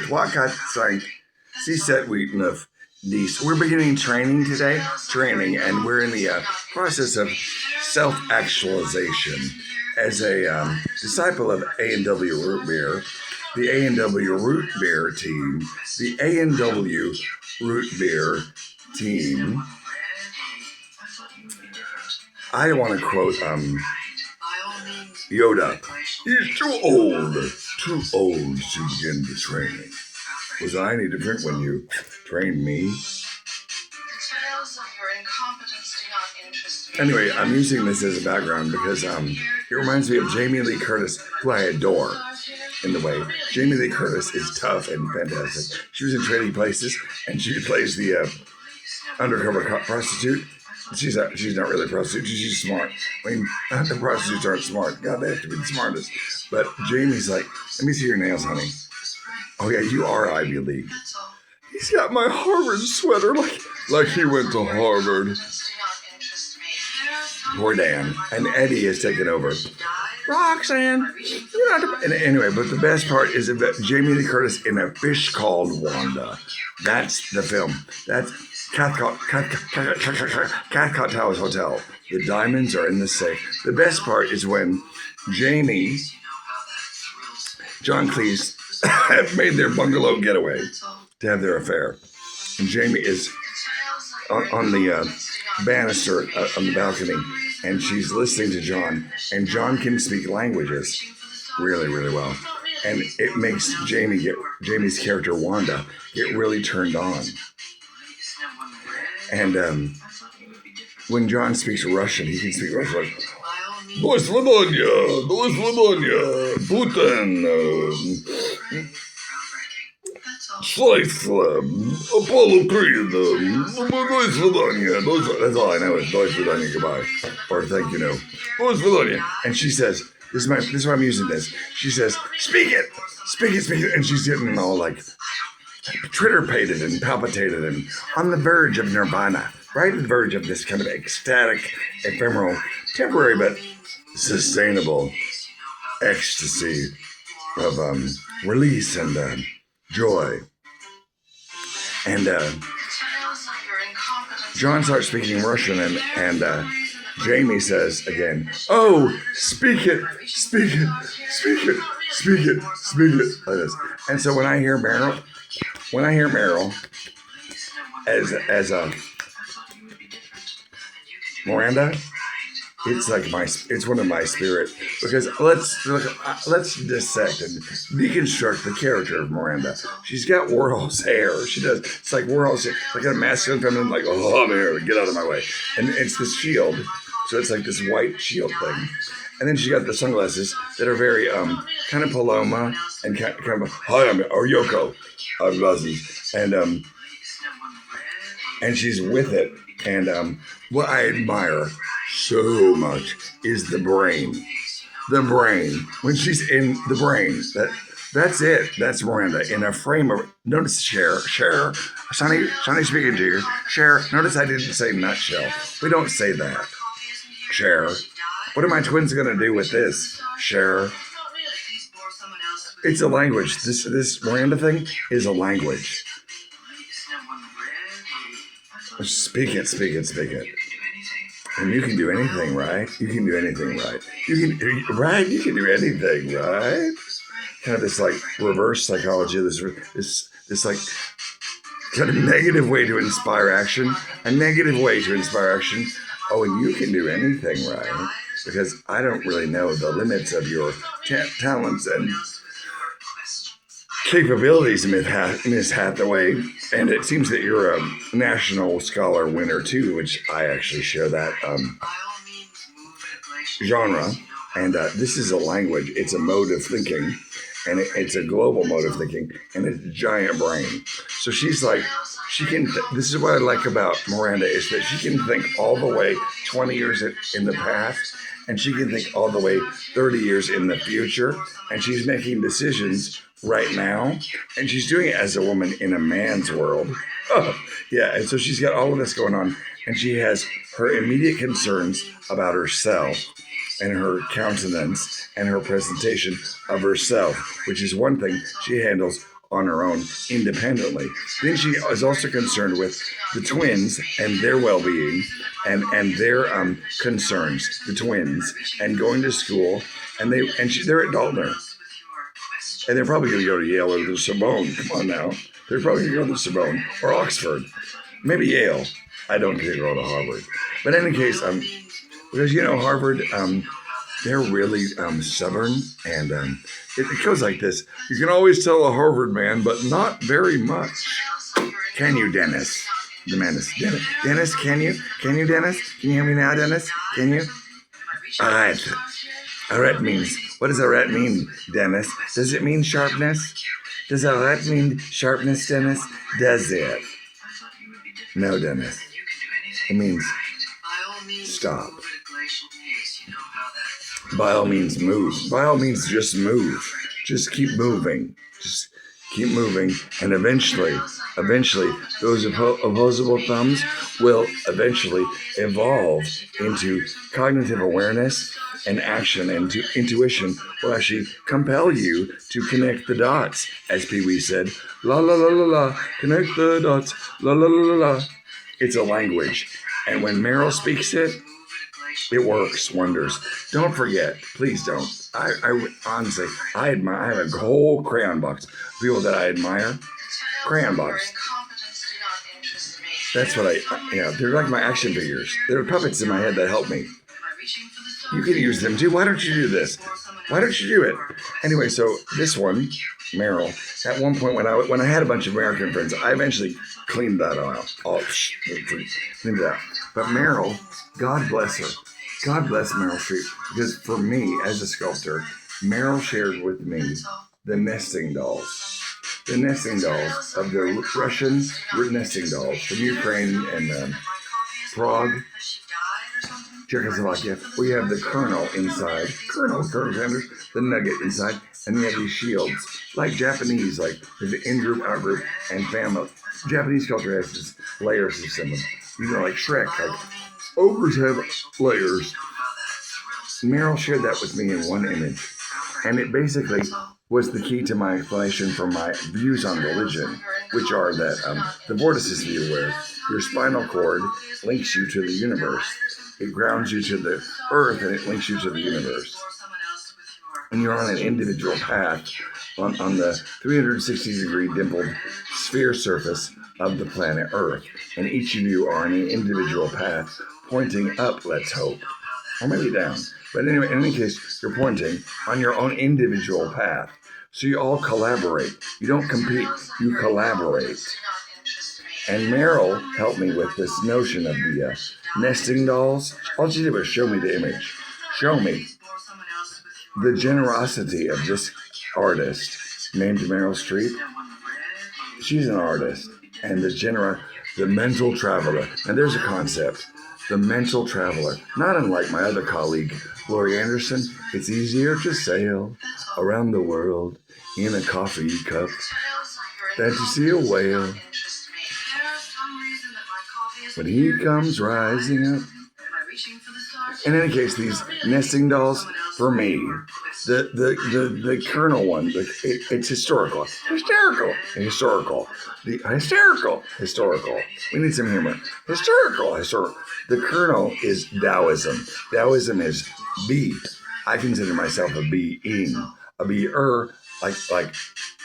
Wakat sank. CSET Wheaton we're beginning training today, and we're in the process of self-actualization. As a disciple of A&W Root Beer, the A&W Root Beer team, I want to quote Yoda. He's too old to begin the training. Was I any different when you trained me? Anyway, I'm using this as a background because it reminds me of Jamie Lee Curtis, who I adore in the way. Jamie Lee Curtis is tough and fantastic. She was in Trading Places, and she plays the undercover prostitute. She's not really a prostitute. She's smart. I mean, the prostitutes aren't smart. God, they have to be the smartest. But Jamie's like, let me see your nails, honey. Oh yeah, you are Ivy League. He's got my Harvard sweater, like he went to Harvard. Poor Dan. And Eddie has taken over. Roxanne, you're not. And anyway, but the best part is that Jamie Lee Curtis in A Fish Called Wanda. That's the film. That's Cathcart Towers Hotel. The diamonds are in the safe. The best part is when John Cleese have made their bungalow getaway to have their affair. And Jamie is on the banister on the balcony, and she's listening to John, and John can speak languages really, really well. And it makes Jamie's character Wanda get really turned on. And when John speaks Russian, he can speak Russian like, До свидания, Putin, Schleifer, Apollo Creed, до свидания. That's all I know is до свидания, goodbye, or thank you, no. До свидания. And she says, this is why I'm using this. She says, speak it, and she's getting all like trigger-pated and palpitated and on the verge of nirvana, right at the verge of this kind of ecstatic, ephemeral, temporary but sustainable ecstasy of release and joy. And John starts speaking Russian, and Jamie says again, oh, speak it, like this. And so when I hear Meryl as Miranda, it's like it's one of my spirit, because let's dissect and deconstruct the character of Miranda. She's got Warhol's hair. She does. It's like Warhol's hair, like a masculine, feminine, like, oh, I'm here, get out of my way. And it's this shield, so it's like this white shield thing. And then she got the sunglasses that are very kind of Paloma and kind of hi, I'm Yoko. I'm glasses, and she's with it. And what I admire so much is the brain. When she's in the brain, that's it. That's Miranda in a frame of. Notice Cher, Sonny speaking to you. Cher, notice I didn't say nutshell. We don't say that. Cher, what are my twins gonna do with this? Cher, it's a language. This Miranda thing is a language. Speak it. And you can do anything, right? You can do anything, right? You can do anything, right? Kind of this like reverse psychology, this like kind of negative way to inspire action, a negative way to inspire action. Oh, and you can do anything, right? Because I don't really know the limits of your talents and capabilities, Miss Hathaway, and it seems that you're a National Scholar winner too, which I actually share that genre. And this is a language; it's a mode of thinking, and it's a global mode of thinking, and it's a giant brain. So she's like, she can. This is what I like about Miranda, is that she can think all the way 20 years in the past, and she can think all the way 30 years in the future, and she's making decisions right now, and she's doing it as a woman in a man's world. Oh, yeah, and so she's got all of this going on, and she has her immediate concerns about herself and her countenance and her presentation of herself, which is one thing she handles on her own independently. Then she is also concerned with the twins and their well-being and their concerns, the twins, and going to school, and they're at Dalton, and they're probably going to go to Yale or the Sorbonne. Come on now, they're probably going to go to the Sorbonne or Oxford, maybe Yale. I don't think they'll go to Harvard, but in any case, because Harvard, they're really stubborn, and it goes like this. You can always tell a Harvard man, but not very much. Can you, Dennis? The man is Dennis, can you? Can you, Dennis? Can you hear me now, Dennis? Can you? Alright. Arrête means, what does arrête mean, Dennis? Does it mean sharpness? Does arrête mean sharpness, Dennis? Does it? No, Dennis. It means stop. By all means, move. By all means, just move. Just keep moving. Just keep moving. And eventually, those opposable thumbs will eventually evolve into cognitive awareness and action, and intuition will actually compel you to connect the dots. As Pee Wee said, la la la la la, connect the dots, la la la la la. It's a language. And when Meryl speaks it, it works wonders. Don't forget, please don't. I honestly, I admire. I have a whole crayon box of people that I admire. Crayon box. That's what they're like my action figures. They're puppets in my head that help me. You can use them too. Why don't you do this? Why don't you do it? Anyway, so this one, Meryl, at one point when I had a bunch of American friends, I eventually cleaned that out. Cleaned it out. But Meryl, God bless her. God bless Meryl Streep. Because for me, as a sculptor, Meryl shared with me the nesting dolls. The nesting dolls of the Russian nesting dolls from Ukraine and Prague, Czechoslovakia. We have the kernel inside, Colonel Sanders, the nugget inside, and we have these shields, like Japanese, like there's an in-group, out-group, and family. Japanese culture has this layer system, like Shrek, like ogres have layers. Meryl shared that with me in one image, and it basically was the key to my explanation for my views on religion, which are that the vortices view, where your spinal cord links you to the universe. It grounds you to the earth, and it links you to the universe. And you're on an individual path on the 360-degree dimpled sphere surface of the planet Earth. And each of you are on an individual path pointing up, let's hope. Or maybe down. But anyway, in any case, you're pointing on your own individual path. So you all collaborate. You don't compete, you collaborate. And Meryl helped me with this notion of the nesting dolls. All she did was show me the image. Show me the generosity of this artist named Meryl Streep. She's an artist. And the mental traveler. And there's a concept. The mental traveler. Not unlike my other colleague, Laurie Anderson. It's easier to sail around the world in a coffee cup than to see a whale when he comes rising up. In any case, these nesting dolls, for me, the kernel one, it's historical. We need some humor. Historical. The kernel is Taoism. Taoism is be. I consider myself a being, a beer, like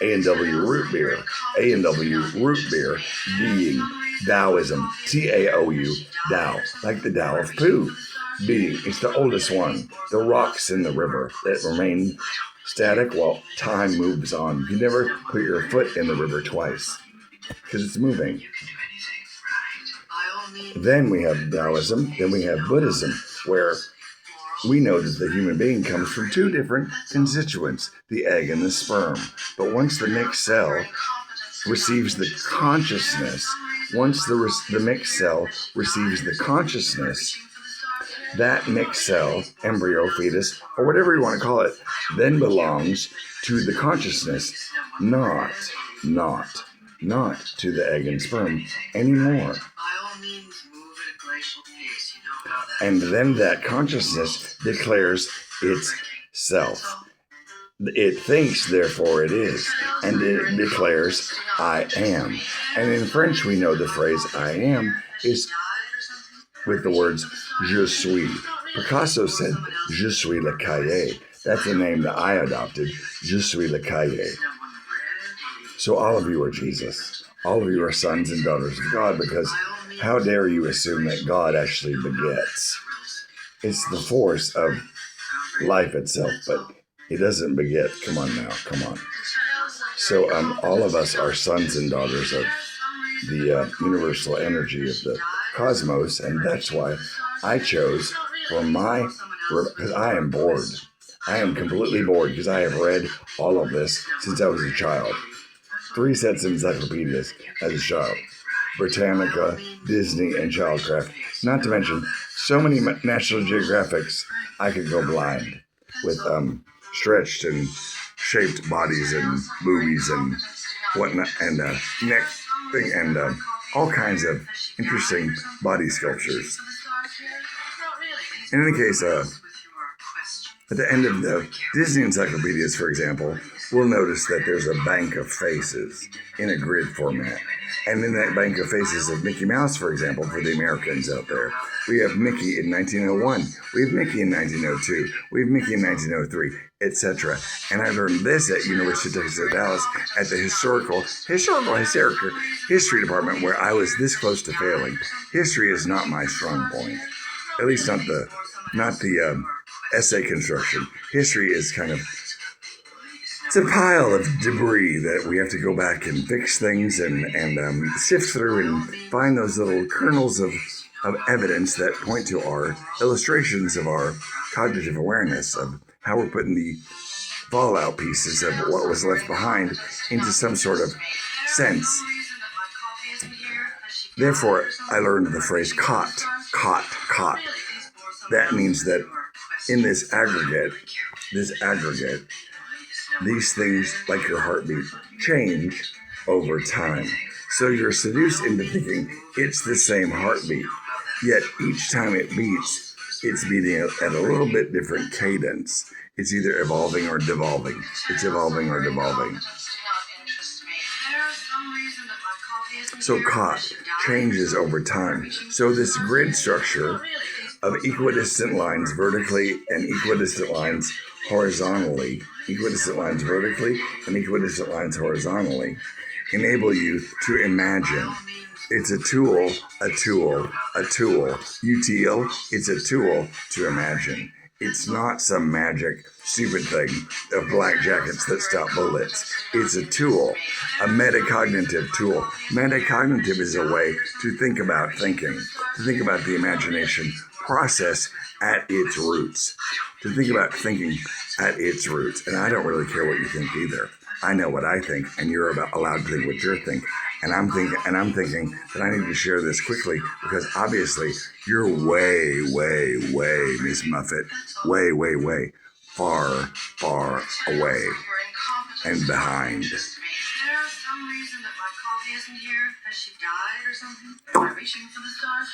A&W root beer. A&W root beer, being. Taoism, T-A-O-U, Tao, like the Tao of Pooh. Being, it's the oldest one. The rocks in the river that remain static while time moves on. You never put your foot in the river twice because it's moving. Then we have Taoism, then we have Buddhism, where we know that the human being comes from two different constituents, the egg and the sperm. But once the mixed cell receives the consciousness, once the mixed cell receives the consciousness, that mixed cell, embryo, fetus, or whatever you want to call it, then belongs to the consciousness, not to the egg and sperm anymore. And then that consciousness declares itself. It thinks, therefore it is, and it declares, I am. And in French, we know the phrase I am is with the words je suis. Picasso said, je suis le cahier. That's the name that I adopted, je suis le cahier. So all of you are Jesus. All of you are sons and daughters of God, because how dare you assume that God actually begets? It's the force of life itself, but it doesn't beget. Come on now, come on. So all of us are sons and daughters of the universal energy of the cosmos, and that's why I chose for because I am bored. I am completely bored because I have read all of this since I was a child. 3 sets of encyclopedias as a child. Britannica, Disney, and Childcraft. Not to mention so many National Geographics, I could go blind with stretched and shaped bodies and boobies and whatnot, and neck thing, and all kinds of interesting body sculptures. In any case, at the end of the Disney encyclopedias, for example, we'll notice that there's a bank of faces in a grid format. And in that bank of faces of Mickey Mouse, for example, for the Americans out there, we have Mickey in 1901, we have Mickey in 1902, we have Mickey in 1903, etc. And I learned this at University of Texas at Dallas at the historical history department, where I was this close to failing. History is not my strong point, at least not the essay construction. History is kind of, it's a pile of debris that we have to go back and fix things and sift through and find those little kernels of evidence that point to our illustrations of our cognitive awareness, of how we're putting the fallout pieces of what was left behind into some sort of sense. Therefore, I learned the phrase caught. That means that in this aggregate, these things, like your heartbeat, change over time. So you're seduced into thinking it's the same heartbeat, yet each time it beats, it's beating at a little bit different cadence. It's either evolving or devolving. It's evolving or devolving. So caught changes over time. So this grid structure of equidistant lines vertically and equidistant lines horizontally, enable you to imagine. It's a tool. UTL, it's a tool to imagine. It's not some magic, stupid thing of black jackets that stop bullets. It's a tool, a metacognitive tool. Metacognitive is a way to think about thinking, to think about the imagination process at its roots, to think about thinking at its roots. And I don't really care what you think either. I know what I think, and you're allowed to think what you think. And I'm thinking that I need to share this quickly, because obviously you're way, Miss Muffet, way, far away and behind. Is there some reason that my coffee isn't here? Has she died or something? Am I reaching for the stars?